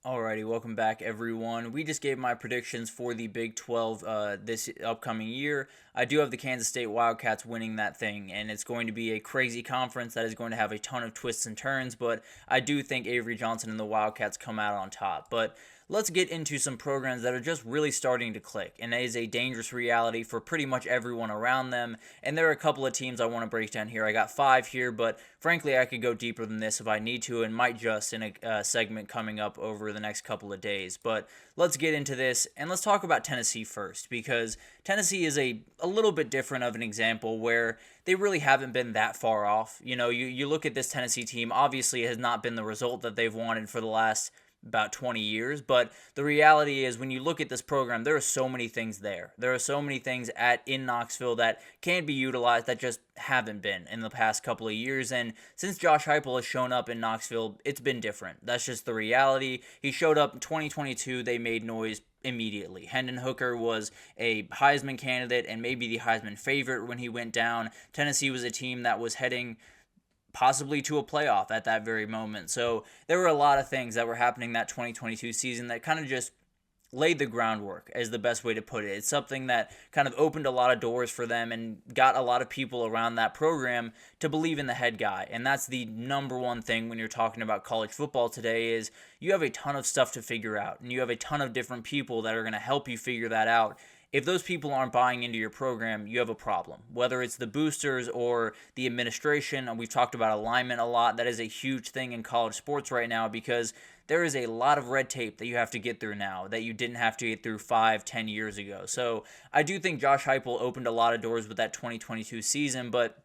Alrighty, welcome back, everyone. We just gave my predictions for the Big 12 this upcoming year. I do have the Kansas State Wildcats winning that thing, and it's going to be a crazy conference that is going to have a ton of twists and turns, but I do think Avery Johnson and the Wildcats come out on top. But let's get into some programs that are just really starting to click, and it is a dangerous reality for pretty much everyone around them. And there are a couple of teams I want to break down here. I got 5 here, but frankly, I could go deeper than this if I need to, and might just in a segment coming up over the next couple of days. But let's get into this, and let's talk about Tennessee first, because Tennessee is a little bit different of an example where they really haven't been that far off. You look at this Tennessee team, obviously it has not been the result that they've wanted for the last about 20 years, but the reality is when you look at this program, there are so many things there. There are so many things in Knoxville that can be utilized that just haven't been in the past couple of years, and since Josh Heupel has shown up in Knoxville, it's been different. That's just the reality. He showed up in 2022, they made noise immediately. Hendon Hooker was a Heisman candidate and maybe the Heisman favorite when he went down. Tennessee was a team that was heading possibly to a playoff at that very moment. So there were a lot of things that were happening that 2022 season that kind of just laid the groundwork, is the best way to put it. It's something that kind of opened a lot of doors for them and got a lot of people around that program to believe in the head guy. And that's the number one thing when you're talking about college football today, is you have a ton of stuff to figure out, and you have a ton of different people that are going to help you figure that out. If those people aren't buying into your program, you have a problem. Whether it's the boosters or the administration, and we've talked about alignment a lot, that is a huge thing in college sports right now, because there is a lot of red tape that you have to get through now that you didn't have to get through 5-10 years ago. So I do think Josh Heupel opened a lot of doors with that 2022 season, but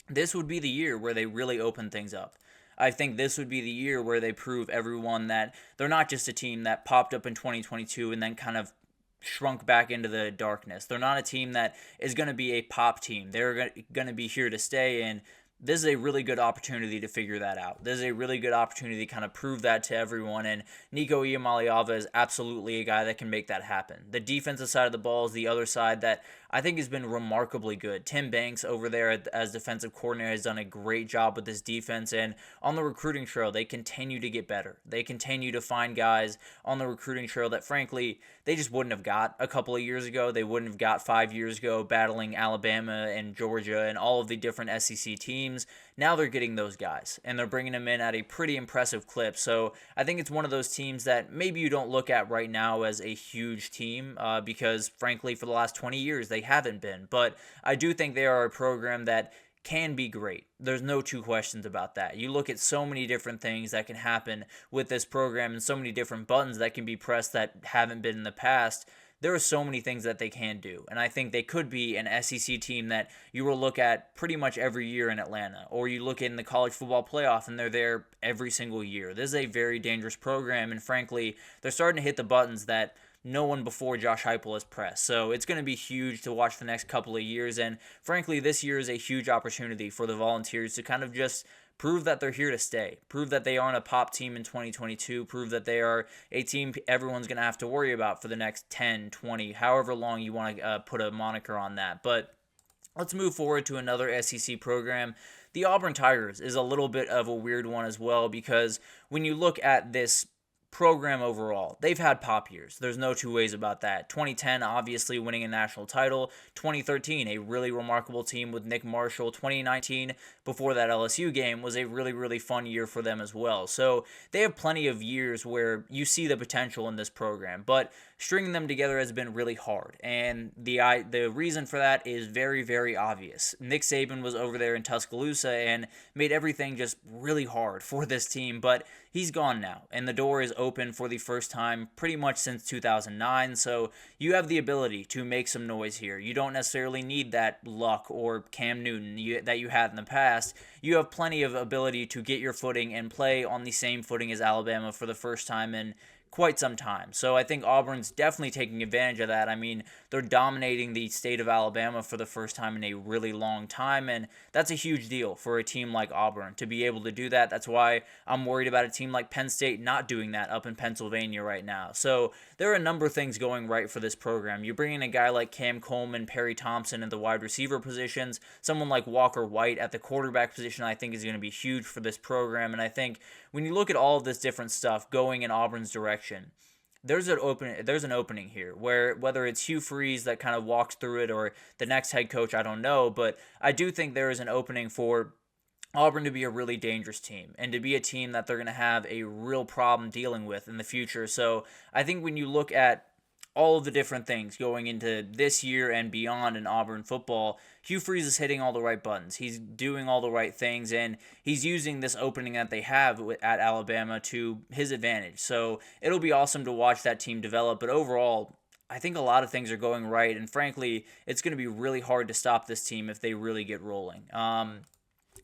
this would be the year where they really open things up. I think this would be the year where they prove everyone that they're not just a team that popped up in 2022 and then kind of shrunk back into the darkness. They're not a team that is going to be a pop team. They're going to be here to stay, and this is a really good opportunity to figure that out. This is a really good opportunity to kind of prove that to everyone, and Nico Iamaleava is absolutely a guy that can make that happen. The defensive side of the ball is the other side that I think has been remarkably good. Tim Banks over there as defensive coordinator has done a great job with this defense, and on the recruiting trail, they continue to get better. They continue to find guys on the recruiting trail that, frankly, they just wouldn't have got a couple of years ago. They wouldn't have got 5 years ago battling Alabama and Georgia and all of the different SEC teams. Now they're getting those guys, and they're bringing them in at a pretty impressive clip. So I think it's one of those teams that maybe you don't look at right now as a huge team because, frankly, for the last 20 years, they haven't been. But I do think they are a program that can be great. There's no two questions about that. You look at so many different things that can happen with this program and so many different buttons that can be pressed that haven't been in the past. There are so many things that they can do, and I think they could be an SEC team that you will look at pretty much every year in Atlanta, or you look in the college football playoff and they're there every single year. This is a very dangerous program, and frankly, they're starting to hit the buttons that no one before Josh Heupel has pressed. So it's going to be huge to watch the next couple of years, and frankly, this year is a huge opportunity for the Volunteers to kind of just prove that they're here to stay, prove that they aren't a pop team in 2022, prove that they are a team everyone's going to have to worry about for the next 10, 20, however long you want to put a moniker on that. But let's move forward to another SEC program. The Auburn Tigers is a little bit of a weird one as well, because when you look at this program overall, they've had pop years. There's no two ways about that. 2010, obviously winning a national title. 2013, a really remarkable team with Nick Marshall. 2019, before that LSU game, was a really, really fun year for them as well. So they have plenty of years where you see the potential in this program, but stringing them together has been really hard. And the reason for that is very, very obvious. Nick Saban was over there in Tuscaloosa and made everything just really hard for this team, but he's gone now, and the door is open for the first time pretty much since 2009, so you have the ability to make some noise here. You don't necessarily need that Luck or Cam Newton that you had in the past. You have plenty of ability to get your footing and play on the same footing as Alabama for the first time in quite some time. So I think Auburn's definitely taking advantage of that. I mean, they're dominating the state of Alabama for the first time in a really long time, and that's a huge deal for a team like Auburn to be able to do that. That's why I'm worried about a team like Penn State not doing that up in Pennsylvania right now. So there are a number of things going right for this program. You bring in a guy like Cam Coleman, Perry Thompson at the wide receiver positions, someone like Walker White at the quarterback position acquisition, I think, is going to be huge for this program. And I think when you look at all of this different stuff going in Auburn's direction, there's an opening here where whether it's Hugh Freeze that kind of walks through it or the next head coach, I don't know, but I do think there is an opening for Auburn to be a really dangerous team and to be a team that they're going to have a real problem dealing with in the future. So I think when you look at all of the different things going into this year and beyond in Auburn football, Hugh Freeze is hitting all the right buttons. He's doing all the right things, and he's using this opening that they have at Alabama to his advantage. So it'll be awesome to watch that team develop, but overall, I think a lot of things are going right, and frankly, it's going to be really hard to stop this team if they really get rolling.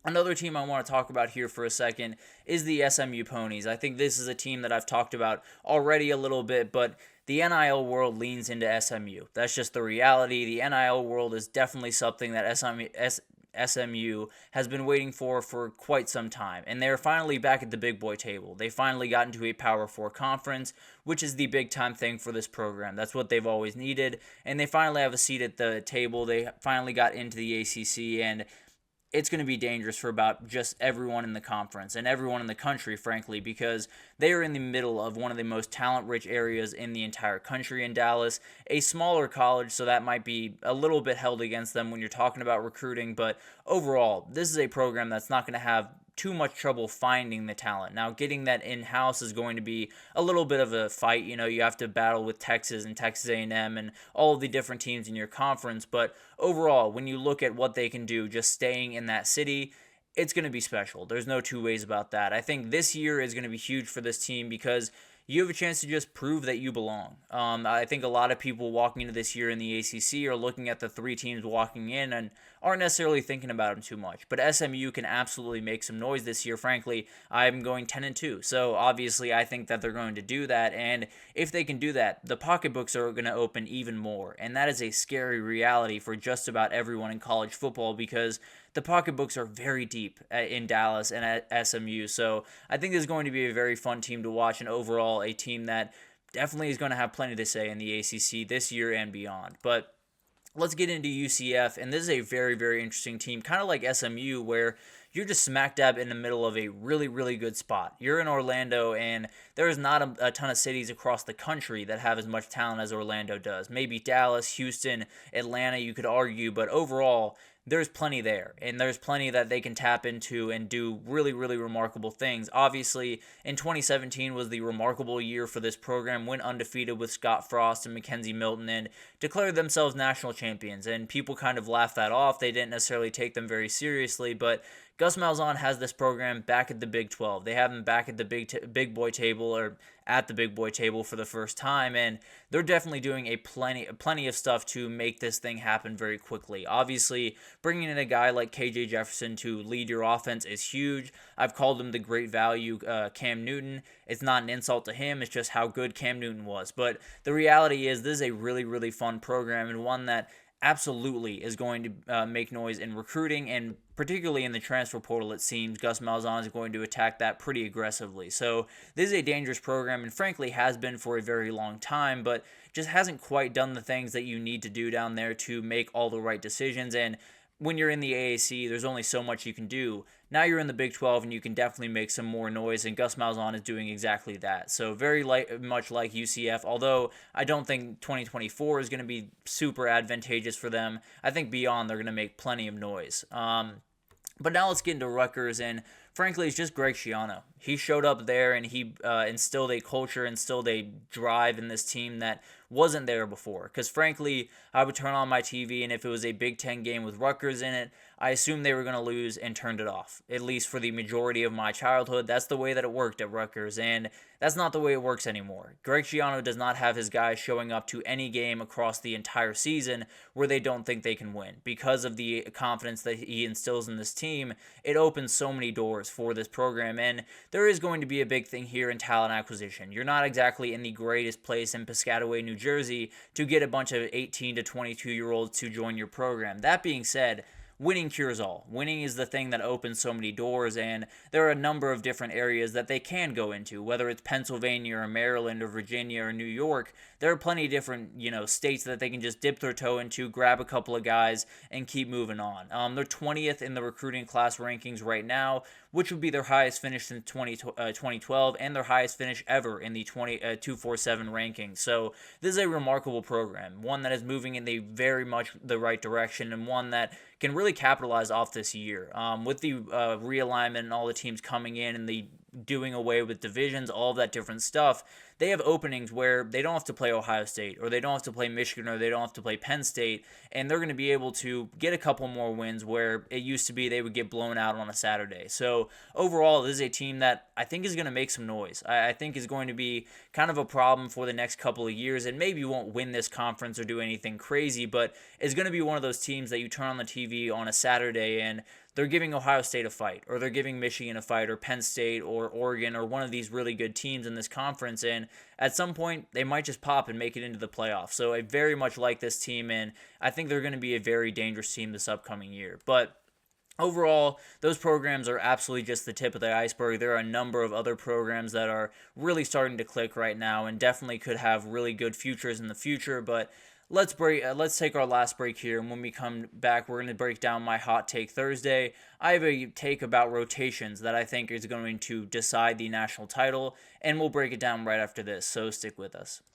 Another team I want to talk about here for a second is the SMU Ponies. I think this is a team that I've talked about already a little bit, but the NIL world leans into SMU. That's just the reality. The NIL world is definitely something that SMU has been waiting for quite some time, and they're finally back at the big boy table. They finally got into a Power 4 conference, which is the big time thing for this program. That's what they've always needed, and they finally have a seat at the table. They finally got into the ACC, and it's going to be dangerous for about just everyone in the conference and everyone in the country, frankly, because they are in the middle of one of the most talent-rich areas in the entire country in Dallas, a smaller college, so that might be a little bit held against them when you're talking about recruiting, but overall, this is a program that's not going to have too much trouble finding the talent. Now, getting that in-house is going to be a little bit of a fight. You know, you have to battle with Texas and Texas A&M and all of the different teams in your conference, but overall, when you look at what they can do just staying in that city, it's going to be special. There's no two ways about that. I think this year is going to be huge for this team because you have a chance to just prove that you belong. I think a lot of people walking into this year in the ACC are looking at the three teams walking in and aren't necessarily thinking about them too much. But SMU can absolutely make some noise this year. Frankly, I'm going 10-2. So obviously, I think that they're going to do that. And if they can do that, the pocketbooks are going to open even more. And that is a scary reality for just about everyone in college football because the pocketbooks are very deep in Dallas and at SMU. So I think this is going to be a very fun team to watch and overall a team that definitely is going to have plenty to say in the ACC this year and beyond. But let's get into UCF, and this is a very, very interesting team, kind of like SMU, where you're just smack dab in the middle of a really, really good spot. You're in Orlando, and there is not a ton of cities across the country that have as much talent as Orlando does. Maybe Dallas, Houston, Atlanta, you could argue, but overall, there's plenty there, and there's plenty that they can tap into and do really, really remarkable things. Obviously, in 2017 was the remarkable year for this program, went undefeated with Scott Frost and Mackenzie Milton and declared themselves national champions, and people kind of laughed that off. They didn't necessarily take them very seriously, but Gus Malzahn has this program back at the Big 12. They have them back at the big boy table, or at the big boy table for the first time, and they're definitely doing plenty of stuff to make this thing happen very quickly. Obviously, bringing in a guy like KJ Jefferson to lead your offense is huge. I've called him the great value Cam Newton. It's not an insult to him, it's just how good Cam Newton was. But the reality is this is a really, really fun program and one that absolutely is going to make noise in recruiting, and particularly in the transfer portal. It seems Gus Malzahn is going to attack that pretty aggressively. So this is a dangerous program, and frankly has been for a very long time, but just hasn't quite done the things that you need to do down there to make all the right decisions. And when you're in the AAC, there's only so much you can do. Now you're in the Big 12, and you can definitely make some more noise, and Gus Malzahn is doing exactly that. So very much like UCF, although I don't think 2024 is going to be super advantageous for them. I think beyond, they're going to make plenty of noise. But now let's get into Rutgers, and frankly, it's just Greg Schiano. He showed up there, and he instilled a culture, instilled a drive in this team that wasn't there before. Because frankly, I would turn on my TV, and if it was a Big Ten game with Rutgers in it, I assumed they were going to lose and turned it off. At least for the majority of my childhood, that's the way that it worked at Rutgers, and that's not the way it works anymore. Greg Schiano does not have his guys showing up to any game across the entire season where they don't think they can win. Because of the confidence that he instills in this team, it opens so many doors for this program, and there is going to be a big thing here in talent acquisition. You're not exactly in the greatest place in Piscataway, New Jersey to get a bunch of 18 to 22-year-olds to join your program. That being said, winning cures all. Winning is the thing that opens so many doors, and there are a number of different areas that they can go into, whether it's Pennsylvania or Maryland or Virginia or New York. There are plenty of different, states that they can just dip their toe into, grab a couple of guys, and keep moving on. They're 20th in the recruiting class rankings right now, which would be their highest finish since 2012 and their highest finish ever in the 247 rankings. So this is a remarkable program, one that is moving in the very much the right direction, and one that can really capitalize off this year. With the realignment and all the teams coming in and the doing away with divisions, all of that different stuff, they have openings where they don't have to play Ohio State, or they don't have to play Michigan, or they don't have to play Penn State, and they're going to be able to get a couple more wins where it used to be they would get blown out on a Saturday. So overall, this is a team that I think is going to make some noise. I think is going to be kind of a problem for the next couple of years, and maybe won't win this conference or do anything crazy, but is going to be one of those teams that you turn on the TV on a Saturday and they're giving Ohio State a fight, or they're giving Michigan a fight, or Penn State, or Oregon, or one of these really good teams in this conference, and at some point, they might just pop and make it into the playoffs. So I very much like this team, and I think they're going to be a very dangerous team this upcoming year. But overall, those programs are absolutely just the tip of the iceberg. There are a number of other programs that are really starting to click right now, and definitely could have really good futures in the future, but let's take our last break here, and when we come back, we're going to break down my hot take Thursday. I have a take about rotations that I think is going to decide the national title, and we'll break it down right after this, so stick with us.